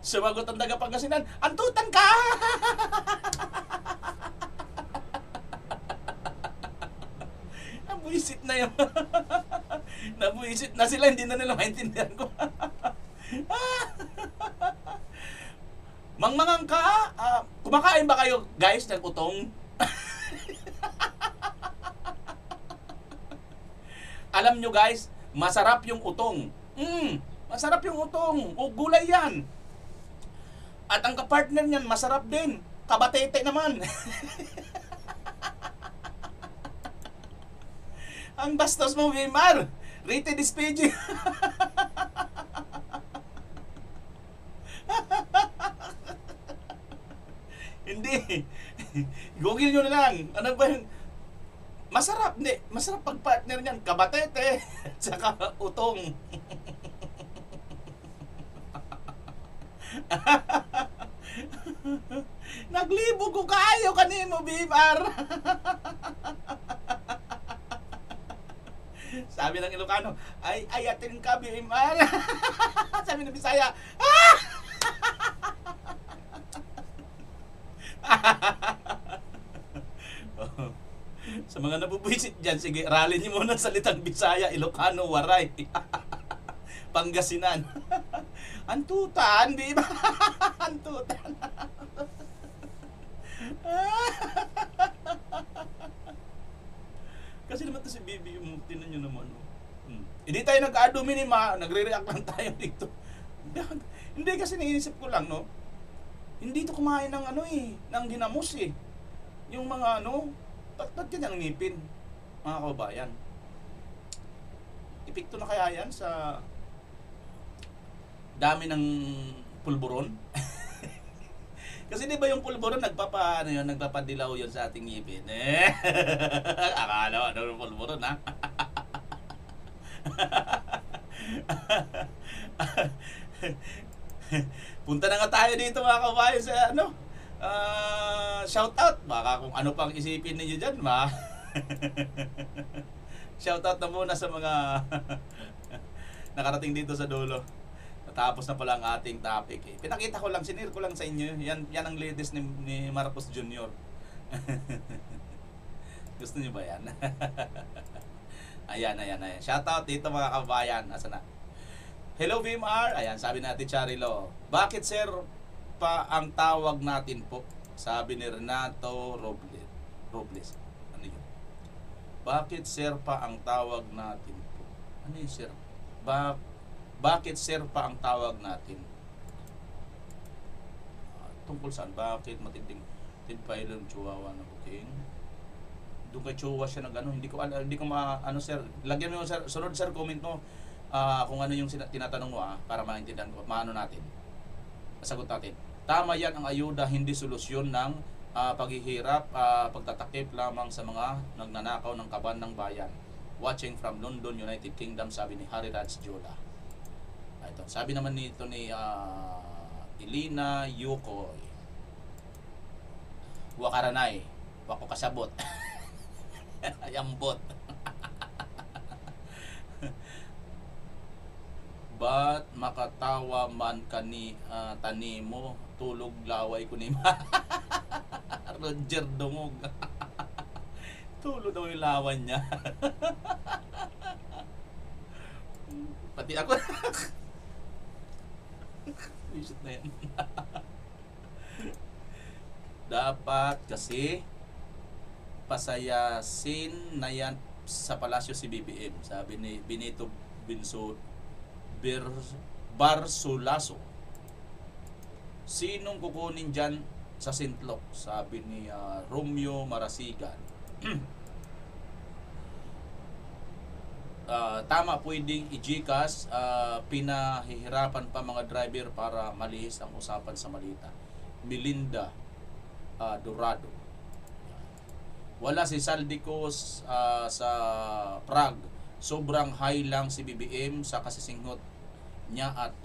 sumagot ang taga-Pangasinan, antutan ka. Nabuisit na yun. Nabuisit na sila, hindi na nila maintindihan ko. Mangmangang ka, kumakain ba kayo guys ng utong? Alam nyo guys, masarap yung utong. Masarap yung utong. O gulay yan. At ang kapartner niyan, masarap din. Kabatete naman. Ang bastos mo, Weimar. Rated is PG. Hindi. Google nyo na lang. Ano ba yung... Masarap, hindi. Masarap pag partner niyan. Kabatete. Saka utong. Naglibog ko kayo kanimo, Weimar. Sabi ng Ilocano, ay ayatin ka, Weimar. Sabi ng Bisaya, sa mga nabubuisit dyan, sige, aralin niyo muna salitang Bisaya, Ilocano, Waray. Pangasinan. Antutan, Weimar. Antutan. Kasi naman to si Bibi, yung tinan nyo naman. Hindi tayo nag-ado minima, nagre-react lang tayo dito. Hindi kasi naiisip ko lang, no? Hindi to kumain ng ng ginamos eh. Yung mga ba't yan ang ngipin, mga kababayan? Epekto na kaya yan sa dami ng pulburon? Kasi di ba yung pulburon nagpapadilaw yun sa ating ngipin. Akala ano yung pulburon ha? Punta na nga tayo dito mga kabayan sa ano. Shout out. Baka kung ano pang isipin niyo diyan, shout out na muna sa mga nakarating dito sa dulo. Natapos na pala ang ating topic. Pinakita ko lang, sinir ko lang sa inyo. Yan ang latest ni Marcos Jr. Gusto niyo ba yan? Ayan. Shout out dito mga kabayan. Asa na? Hello VMR. Ayan, sabi natin Charilo. Bakit sir pa ang tawag natin po? Sabi ni Renato Robles. Ano yun? Bakit sir pa ang tawag natin po? Ano yun sir? Bakit sir pa ang tawag natin? Tungkol saan? Bakit matinding Tidpilon Chihuahua na booking? Doon kay Chihuahua siya nag ano, hindi ko ano sir. Lagyan mo sir, sunod sir comment mo kung ano yung tinatanong mo para maintindihan ko, maano natin. Sagot natin. Tama yan ang ayuda, hindi solusyon ng paghihirap, pagtatakip lamang sa mga nagnanakaw ng kaban ng bayan. Watching from London, United Kingdom, sabi ni Harry Raj Jola. Ito, sabi naman nito ni Elina Yuko. Wakaranay, wako kasabot. Ayambot. Ba't makatawa man kani tani mo, tulog laway ko ni Roger Dumog. Tulog daw yung lawan niya. Pati ako. Visit na yan. Dapat kasi pasayasin na yan sa palasyo si BBM, sabi ni Benito Barsulaso. Sinong kukunin dyan sa Sintlok, sabi ni Romeo Marasigan. Tama, pwedeng i-GCash, pinahihirapan pa mga driver para malihis ang usapan sa malita. Melinda Dorado. Wala si Saldicos sa Prague. Sobrang high lang si BBM sa kasisinghot niya at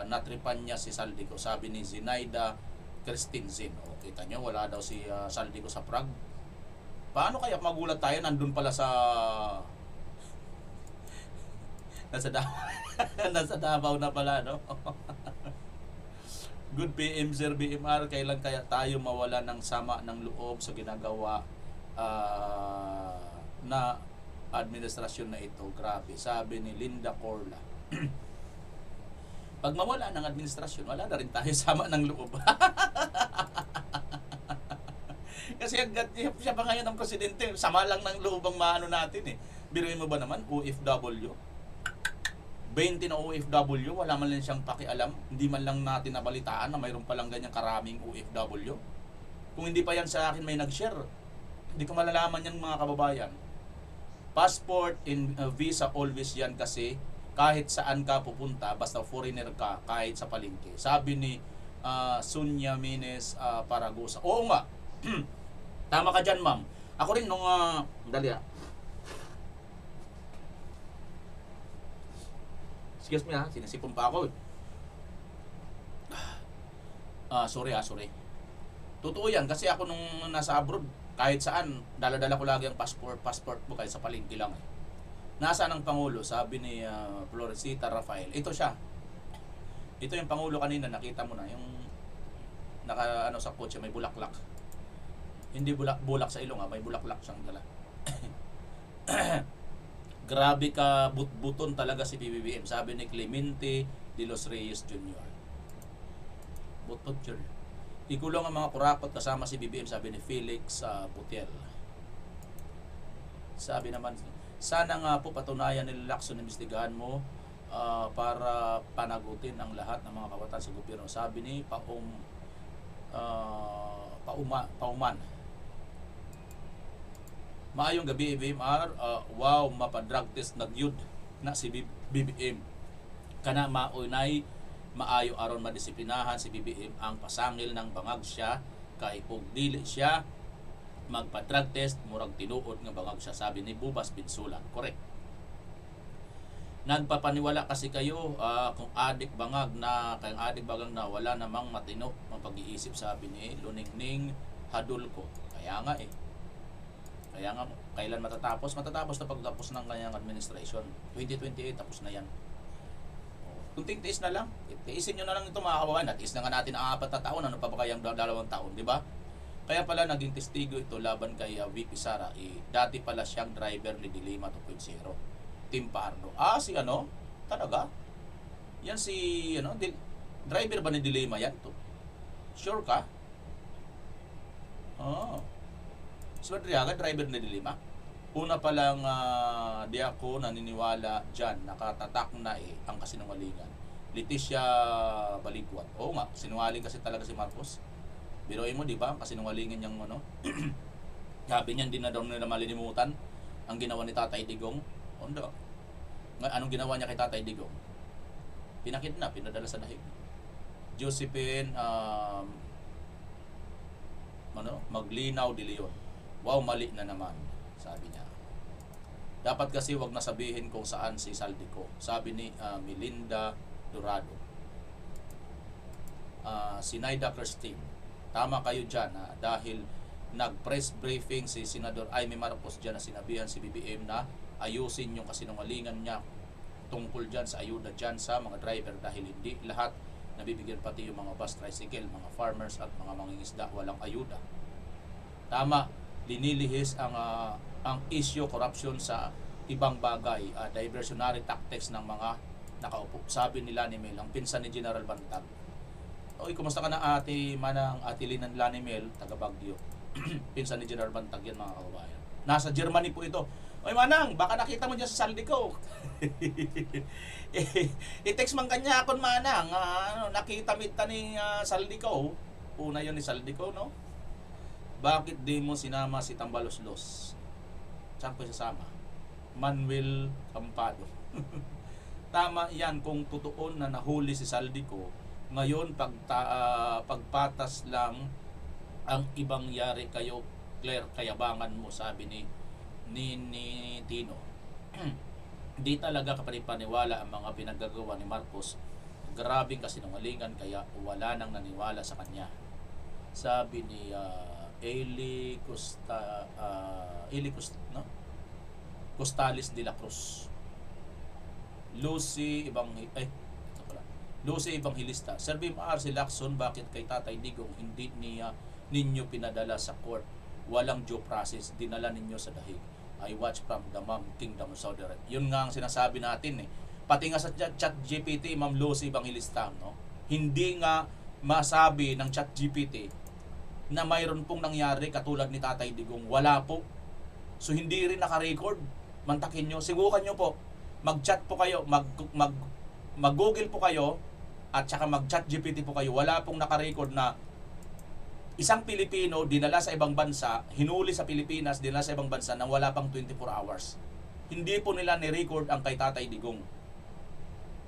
natripan niya si Saldicos, sabi ni Zinaida Christensen. O, kita nyo, wala daw si Saldicos sa Prague. Paano kaya magulat tayo, nandun pala sa nasa Davao na pala, no? Good PM Sir BMR, kailan kaya tayo mawala ng sama ng loob sa ginagawa na administrasyon na ito? Grabe, sabi ni Linda Corla. Pag mawala ng administrasyon, wala na rin tayo sama ng loob. Kasi siya pa ngayon ang presidente, sama lang ng loob ang maano natin eh. Biruin mo ba naman, OFW? 20 na OFW, wala man lang siyang pakialam. Hindi man lang natin nabalitaan na mayroon palang ganyang karaming OFW. Kung hindi pa yan sa akin may nag-share, hindi ko malalaman yan mga kababayan. Passport and visa always yan kasi kahit saan ka pupunta, basta foreigner ka, kahit sa palengke. Sabi ni Sunya Mines Paragosa. Oo nga, tama ka dyan ma'am. Ako rin nung, dali excuse me sinisipon pa ako. Sorry. Totoo yan kasi ako nung nasa abroad, kahit saan, dala-dala ko lagi ang passport mo kahit sa palengke lang. Nasaan ang Pangulo? Sabi ni Florecita Rafael. Ito siya. Ito yung Pangulo kanina, nakita mo na. Yung naka sa kotse, may bulaklak. Hindi bulak sa ilong, may bulaklak siyang dala. Grabe ka buton talaga si BBM, sabi ni Clemente de los Reyes Jr. Butot yun. Ikulong ang mga kurakot kasama si BBM, sabi ni Felix Putiel. Sabi naman, sana nga po patunayan ni Lacson, imbestigahan mo para panagutin ang lahat ng mga kabataan sa gobyerno, sabi ni Pauman. Maayong gabi BMR, wow, mapadrag test nagyud na si BBM. Kana maunay maayo aron madisiplinahan si BBM ang pasangil ng bangag siya kay kung dili siya magpa-drug test murag tinuod nga bangag siya, sabi ni Bubas Binsulan. Correct. Nagpapaniwala kasi kayo kung adik bangag na wala namang matino ang pag-iisip, sabi ni Luningning Hadulco. Kaya nga kailan matatapos? Matatapos na pagtapos ng kanyang administration. 2028 tapos na yan. Kung tiis na lang, tiisin nyo na lang ito mga kababayan. Natiis na nga natin ang 4 na taon, ano pa ba kayang 2 taon, di ba? Kaya pala naging testigo ito laban kay VP Sara. Dati pala siyang driver ni Dilima 2.0. Team Pardo. Si ano? Talaga? Yan si driver ba ni Dilima yan to? Sure ka? Si Madriaga, driver ni Dilima. Una pa lang di ako naniniwala dyan, nakatatak na ang kasinungalingan. Leticia Baliguat. Oo nga, sinungaling kasi talaga si Marcos. Biroin mo, di ba? Kasinungalingan niyang sabi niyan, di na daw nila malilimutan ang ginawa ni Tatay Digong. Anong ginawa niya kay Tatay Digong? Pinakidnap, pinadala sa dahig. Josephine Maglinaw de Leon. Wow, mali na naman, sabi niya. Dapat kasi wag na sabihin kung saan si Saldico, sabi ni Melinda Dorado. Si Naida Christine, tama kayo dyan dahil nag-press briefing si Senador Aimee Marcos dyan na sinabihan si BBM na ayusin yung kasinungalingan niya tungkol dyan sa ayuda dyan sa mga driver dahil hindi lahat nabibigyan, pati yung mga bus tricycle, mga farmers at mga mangingisda walang ayuda. Tama, linilihis ang issue corruption sa ibang bagay, diversionary tactics ng mga nakaupo. Sabi nila ni Mel, ang pinsan ni General Bantag. Oy, kumusta ka na ate Linan Lanimel, taga Baguio. Pinsan ni General Bantag yan mga kababayan. Nasa Germany po ito. Oy Manang, baka nakita mo dyan sa Saldico. I-text man kanya akon Manang, nakita mita ni Saldico. Una yun ni Saldico, no? Bakit di mo sinama si Tambaloslos? Saan ko sasama? Manuel Campado. Tama yan kung totoo na nahuli si Saldico. Ngayon pagpatas lang ang ibang yari kayo, Claire, kayabangan mo, sabi ni Tino. Di talaga kapanipaniwala ang mga pinaggagawa ni Marcos. Grabing kasinungalingan kaya wala nang naniwala sa kanya, sabi ni Eli Costales de la Cruz. Lucy Evangelista. Sir Bim R. si Lacson, bakit kay Tatay Digong hindi ninyo pinadala sa court? Walang due process, dinala ninyo sa dahig. I watch from the Ma'am Kingdom of Saudi Arabia. Yun nga ang sinasabi natin Pati nga sa ChatGPT, Ma'am Lucy Evangelista, no? Hindi nga masabi ng ChatGPT na mayroon pong nangyari katulad ni Tatay Digong. Wala po. So hindi rin naka-record. Mantakin nyo, sigukan nyo po. Mag-chat po kayo, mag-Google po kayo, at saka mag-chat GPT po kayo. Wala pong naka-record na isang Pilipino dinala sa ibang bansa, hinuli sa Pilipinas, dinala sa ibang bansa nang wala pang 24 hours. Hindi po nila ni-record ang kay Tatay Digong.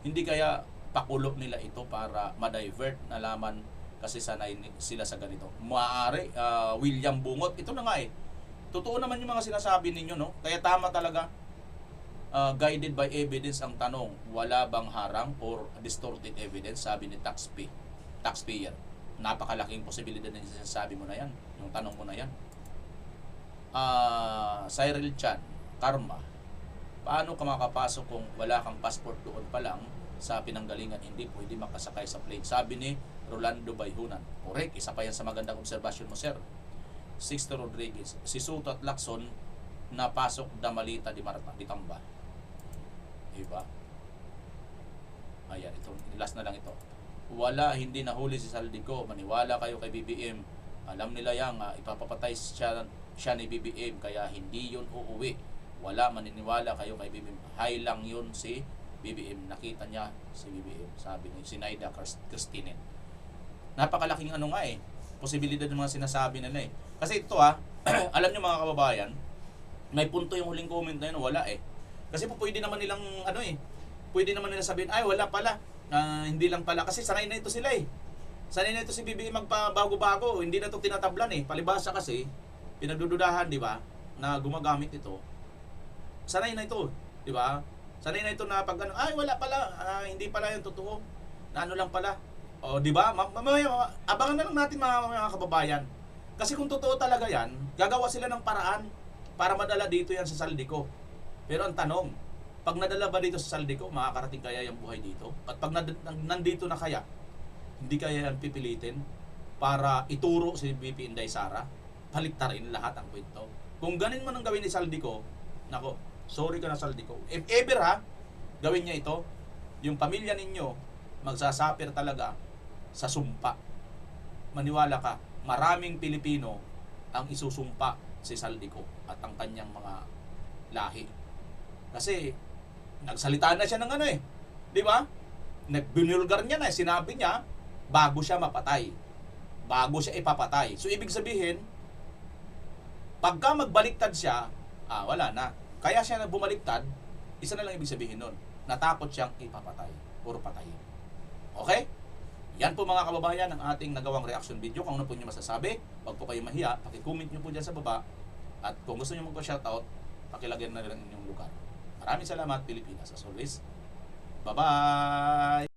Hindi kaya pakulo nila ito para ma-divert na laman kasi sanay sila sa ganito. Maaari, William Bungot, ito na nga Totoo naman yung mga sinasabi ninyo, no? Kaya tama talaga. Guided by evidence ang tanong, wala bang harang or distorted evidence, sabi ni taxpayer. Napakalaking posibilidad na sinasabi mo na yan, yung tanong mo na yan. Cyril Chan, Karma, paano ka makapasok kung wala kang passport doon pa lang sa pinanggalingan, hindi pwede makasakay sa plane, sabi ni Rolando Bayhunan. Correct, isa pa yan sa magandang obserbasyon mo, sir. Sixto Rodriguez, si Soto at Lacson napasok Damalita di Marta, di Tamba. Diba? Ayan, ito, last na lang ito. Wala, hindi nahuli si Saldico. Maniwala kayo kay BBM. Alam nila yang ipapapatay siya ni BBM, kaya hindi yun uuwi. Wala, maniniwala kayo kay BBM. Hay lang yun si BBM. Nakita niya si BBM, sabi ni Sinaida Christine. Napakalaking posibilidad ng mga sinasabi nila Kasi ito alam nyo mga kababayan, may punto yung huling comment na yun, wala Kasi po pwede naman nilang pwede naman nila sabihin, ay wala pala, hindi lang pala, kasi sanay na ito sila sanay na ito si BBM magpabago-bago, hindi na ito tinatablan palibasa kasi, pinagdududahan, di ba, na gumagamit ito, sanay na ito, di ba, Sanay na ito na pag ano, ay wala pala, hindi pala yung totoo. Na ano lang pala. O, di ba? Mamaya, abangan na lang natin mga kababayan. Kasi kung totoo talaga yan, gagawa sila ng paraan para madala dito yan sa Saldico. Pero ang tanong, pag nadala ba dito sa Saldico, makakarating kaya yung buhay dito? At pag nandito na kaya, hindi kaya yan pipilitin para ituro si VP Inday Sara, paliktarin lahat ang kwento. Kung ganin mo nang gawin ni Saldico, nako, sorry ka na Saldico. If ever gawin niya ito, yung pamilya ninyo magsasapir talaga sa sumpa. Maniwala ka, maraming Pilipino ang isusumpa si Saldico at ang kanyang mga lahi. Kasi nagsalita na siya ng ano di ba? Nagbinulgar niya na, sinabi niya bago siya mapatay. Bago siya ipapatay. So ibig sabihin, pagka magbaliktad siya, wala na. Kaya siya na bumaliktad, isa na lang ibig sabihin nun. Natakot siyang ipapatay. Puro patayin. Okay? Yan po mga kababayan ang ating nagawang reaction video. Kung ano po nyo masasabi, wag po kayo mahiya. Pakicomment nyo po dyan sa baba. At kung gusto nyo magpa-shoutout, pakilagyan na rin inyong lugar. Maraming salamat, Pilipinas. As always, bye-bye!